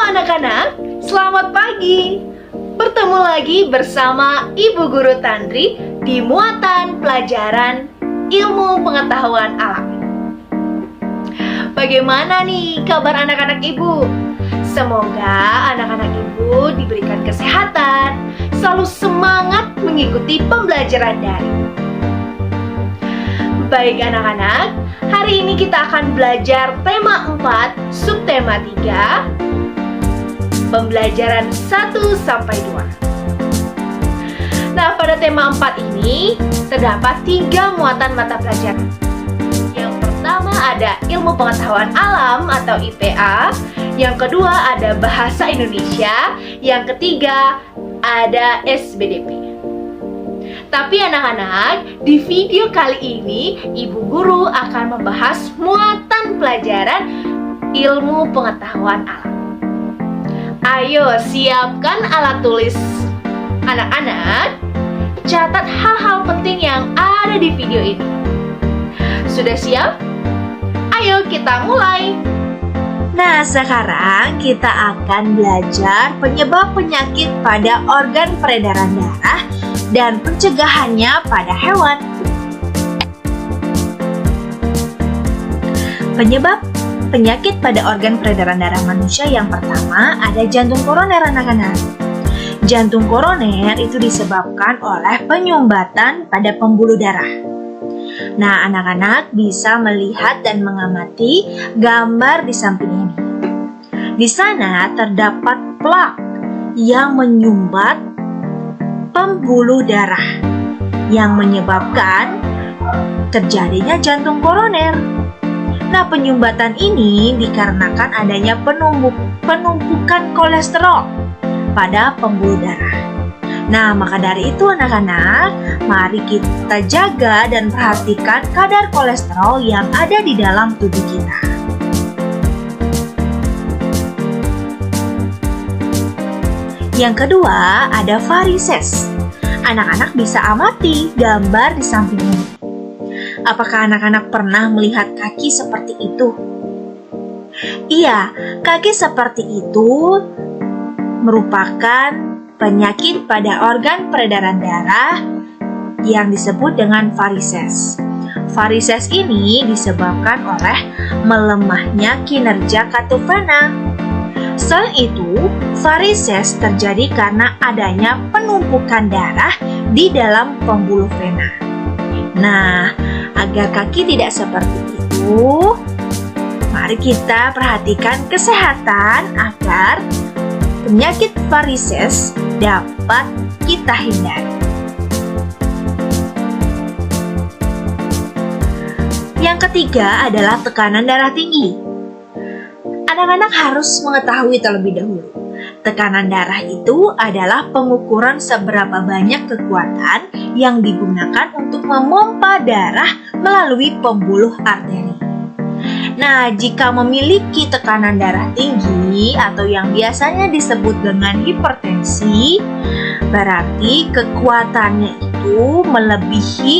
anak-anak, selamat pagi. Bertemu lagi bersama Ibu Guru Tandri di muatan pelajaran ilmu pengetahuan alam. Bagaimana nih kabar anak-anak Ibu? Semoga anak-anak Ibu diberikan kesehatan, selalu semangat mengikuti pembelajaran daring. Baik anak-anak, hari ini kita akan belajar tema 4, subtema 3, pembelajaran 1-2. Nah, pada tema 4 ini terdapat 3 muatan mata pelajaran. Yang pertama ada ilmu pengetahuan alam atau IPA, yang kedua ada bahasa Indonesia, yang ketiga ada SBDP. Tapi anak-anak, di video kali ini Ibu Guru akan membahas muatan pelajaran ilmu pengetahuan alam. Ayo siapkan alat tulis anak-anak, catat hal-hal penting yang ada di video ini. Sudah siap? Ayo kita mulai! Nah, sekarang kita akan belajar penyebab penyakit pada organ peredaran darah dan pencegahannya pada hewan. Penyebab penyakit pada organ peredaran darah manusia yang pertama ada jantung koroner anak-anak. Jantung koroner itu disebabkan oleh penyumbatan pada pembuluh darah. Nah, anak-anak bisa melihat dan mengamati gambar di samping ini. Di sana terdapat plak yang menyumbat pembuluh darah yang menyebabkan terjadinya jantung koroner. Nah, penyumbatan ini dikarenakan adanya penumpukan kolesterol pada pembuluh darah. Nah, maka dari itu anak-anak, mari kita jaga dan perhatikan kadar kolesterol yang ada di dalam tubuh kita. Yang kedua, ada varises. Anak-anak bisa amati gambar di samping ini. Apakah anak-anak pernah melihat kaki seperti itu? Iya, kaki seperti itu merupakan penyakit pada organ peredaran darah yang disebut dengan varises. Varises ini disebabkan oleh melemahnya kinerja katuvena. Selain itu, varises terjadi karena adanya penumpukan darah di dalam pembuluh vena. Nah, agar kaki tidak seperti itu, mari kita perhatikan kesehatan agar penyakit varises dapat kita hindari. Yang ketiga adalah tekanan darah tinggi. Anak-anak harus mengetahui terlebih dahulu, tekanan darah itu adalah pengukuran seberapa banyak kekuatan yang digunakan untuk memompa darah melalui pembuluh arteri. Nah, jika memiliki tekanan darah tinggi atau yang biasanya disebut dengan hipertensi, berarti kekuatannya itu melebihi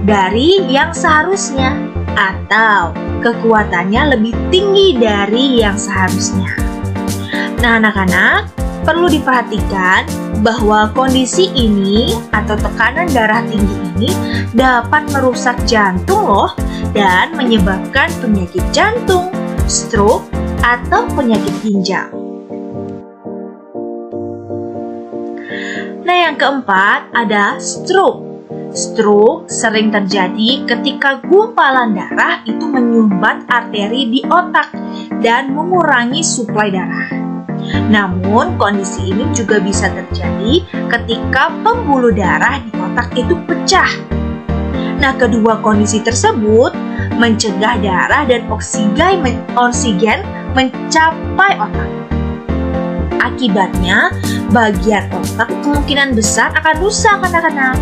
dari yang seharusnya atau kekuatannya lebih tinggi dari yang seharusnya. Nah, anak-anak, perlu diperhatikan bahwa kondisi ini atau tekanan darah tinggi ini dapat merusak jantung loh dan menyebabkan penyakit jantung, stroke, atau penyakit ginjal. Nah, yang keempat ada stroke. Stroke sering terjadi ketika gumpalan darah itu menyumbat arteri di otak dan mengurangi suplai darah. Namun, kondisi ini juga bisa terjadi ketika pembuluh darah di otak itu pecah. Nah, kedua kondisi tersebut mencegah darah dan oksigen mencapai otak. Akibatnya, bagian otak kemungkinan besar akan rusak anak-anak.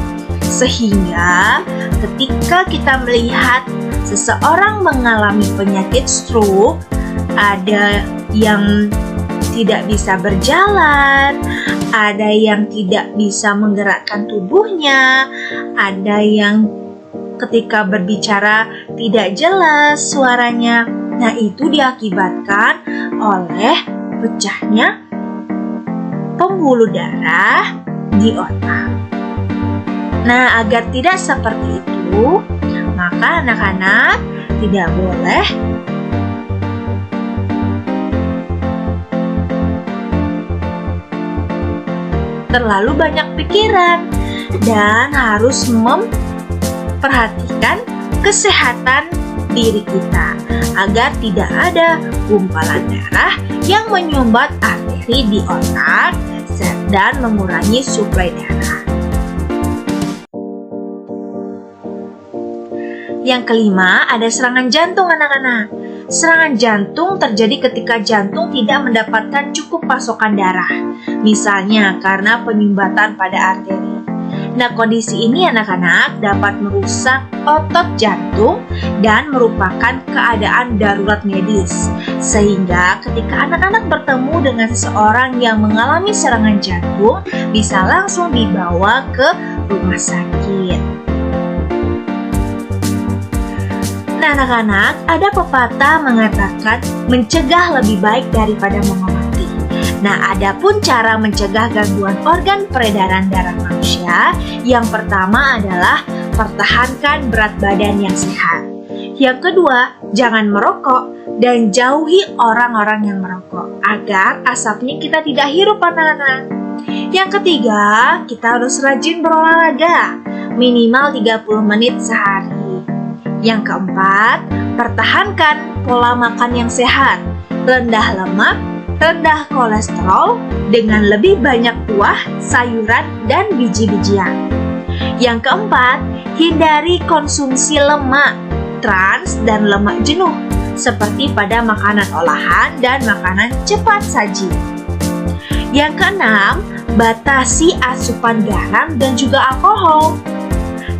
Sehingga ketika kita melihat seseorang mengalami penyakit stroke, ada yang tidak bisa berjalan, ada yang tidak bisa menggerakkan tubuhnya, ada yang ketika berbicara tidak jelas suaranya. Nah, itu diakibatkan oleh pecahnya pembuluh darah di otak. Nah, agar tidak seperti itu, maka anak-anak tidak boleh terlalu banyak pikiran dan harus memperhatikan kesehatan diri kita agar tidak ada gumpalan darah yang menyumbat arteri di otak dan mengurangi suplai darah. Yang kelima, ada serangan jantung anak-anak. Serangan jantung terjadi ketika jantung tidak mendapatkan cukup pasokan darah, misalnya karena penyumbatan pada arteri. Nah, kondisi ini anak-anak dapat merusak otot jantung dan merupakan keadaan darurat medis. Sehingga ketika anak-anak bertemu dengan seseorang yang mengalami serangan jantung, bisa langsung dibawa ke rumah sakit. Nah, anak-anak, ada pepatah mengatakan mencegah lebih baik daripada mengobati. Nah, adapun cara mencegah gangguan organ peredaran darah manusia, yang pertama adalah pertahankan berat badan yang sehat. Yang kedua, jangan merokok dan jauhi orang-orang yang merokok agar asapnya kita tidak hirup anak-anak. Yang ketiga, kita harus rajin berolahraga, minimal 30 menit sehari. Yang keempat, pertahankan pola makan yang sehat, rendah lemak, rendah kolesterol dengan lebih banyak buah, sayuran, dan biji-bijian. Yang keempat, hindari konsumsi lemak, trans, dan lemak jenuh seperti pada makanan olahan dan makanan cepat saji. Yang keenam, batasi asupan garam dan juga alkohol.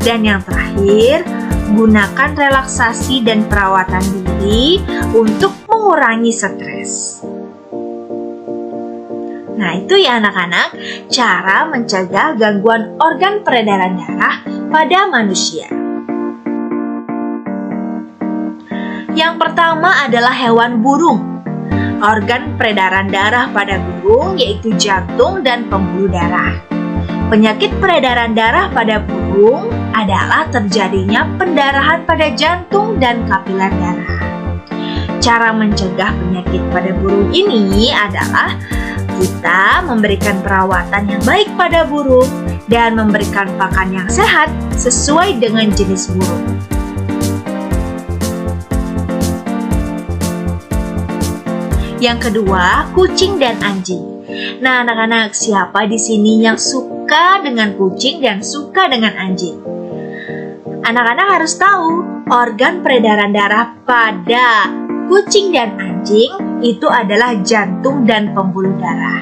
Dan yang terakhir, gunakan relaksasi dan perawatan diri untuk mengurangi stres. Nah, itu ya anak-anak, cara mencegah gangguan organ peredaran darah pada manusia. Yang pertama adalah hewan burung. Organ peredaran darah pada burung yaitu jantung dan pembuluh darah. Penyakit peredaran darah pada burung adalah terjadinya pendarahan pada jantung dan kapiler darah. Cara mencegah penyakit pada burung ini adalah kita memberikan perawatan yang baik pada burung dan memberikan pakan yang sehat sesuai dengan jenis burung. Yang kedua, kucing dan anjing. Nah, anak-anak, siapa di sini yang suka dengan kucing dan suka dengan anjing? Anak-anak harus tahu, organ peredaran darah pada kucing dan anjing itu adalah jantung dan pembuluh darah.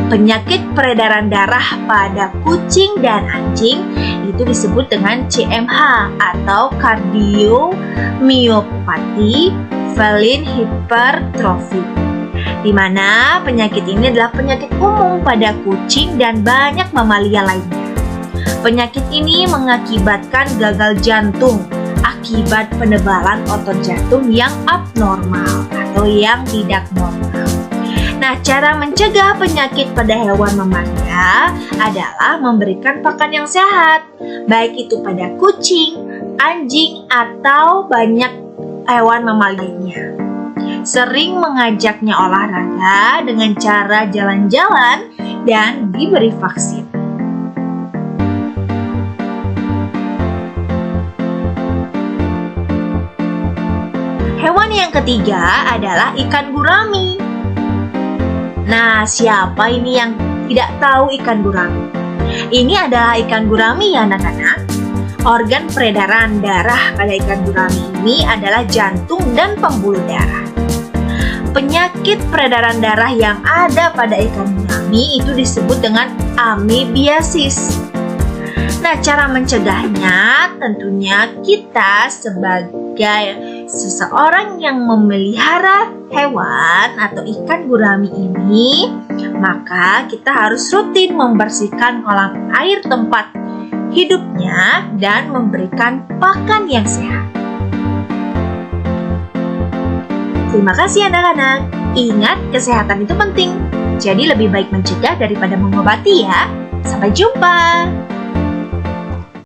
Penyakit peredaran darah pada kucing dan anjing itu disebut dengan CMH atau kardiomyopati felin hipertrofi, di mana penyakit ini adalah penyakit umum pada kucing dan banyak mamalia lainnya. Penyakit ini mengakibatkan gagal jantung akibat penebalan otot jantung yang abnormal atau yang tidak normal. Nah, cara mencegah penyakit pada hewan mamalia adalah memberikan pakan yang sehat, baik itu pada kucing, anjing, atau banyak hewan mamalia lainnya. Sering mengajaknya olahraga dengan cara jalan-jalan dan diberi vaksin. Hewan yang ketiga adalah ikan gurami. Nah, siapa ini yang tidak tahu ikan gurami? Ini adalah ikan gurami ya anak-anak. Organ peredaran darah pada ikan gurami ini adalah jantung dan pembuluh darah. Penyakit peredaran darah yang ada pada ikan gurami itu disebut dengan amoebiasis. Nah, cara mencegahnya tentunya kita sebagai seseorang yang memelihara hewan atau ikan gurami ini, maka kita harus rutin membersihkan kolam air tempat hidupnya dan memberikan pakan yang sehat. Terima kasih anak-anak. Ingat, kesehatan itu penting. Jadi lebih baik mencegah daripada mengobati ya. Sampai jumpa.